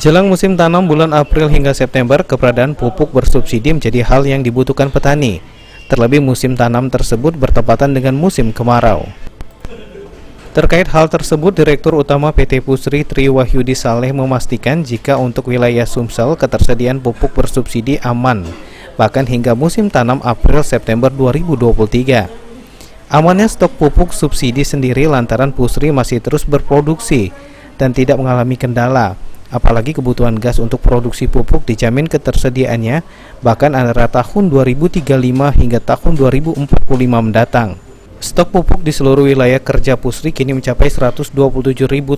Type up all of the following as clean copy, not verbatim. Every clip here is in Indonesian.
Jelang musim tanam bulan April hingga September, keberadaan pupuk bersubsidi menjadi hal yang dibutuhkan petani. Terlebih musim tanam tersebut bertepatan dengan musim kemarau. Terkait hal tersebut, Direktur Utama PT Pusri Tri Wahyudi Saleh memastikan jika untuk wilayah Sumsel ketersediaan pupuk bersubsidi aman, bahkan hingga musim tanam April-September 2023. Amannya stok pupuk subsidi sendiri lantaran Pusri masih terus berproduksi dan tidak mengalami kendala. Apalagi kebutuhan gas untuk produksi pupuk dijamin ketersediaannya bahkan antara tahun 2035 hingga tahun 2045 mendatang. Stok pupuk di seluruh wilayah kerja Pusri kini mencapai 127.000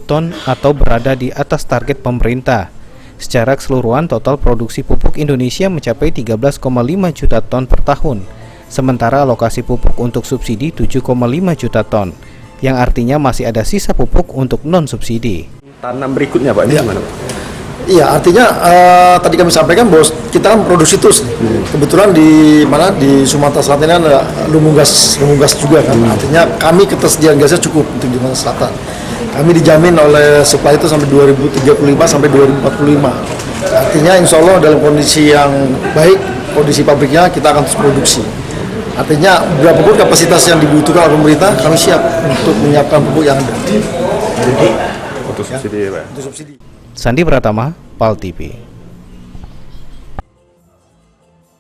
ton atau berada di atas target pemerintah. Secara keseluruhan total produksi pupuk Indonesia mencapai 13,5 juta ton per tahun. Sementara alokasi pupuk untuk subsidi 7,5 juta ton, yang artinya masih ada sisa pupuk untuk non-subsidi. Tanam berikutnya Pak, ini gimana Pak? Iya, artinya tadi kami sampaikan bahwa kita kan produksi terus. Kebetulan di Sumatera Selatan ini ada lumbung gas juga kan. Artinya kami ketersediaan gasnya cukup untuk di Sumatera Selatan. Kami dijamin oleh supply itu sampai 2035 sampai 2045. Artinya insya Allah dalam kondisi yang baik, kondisi pabriknya kita akan terus produksi. Artinya berapapun kapasitas yang dibutuhkan oleh pemerintah, kami siap untuk menyiapkan pupuk yang ada. Untuk subsidi ya Pak? Untuk subsidi. Sandi Pratama, PAL TV.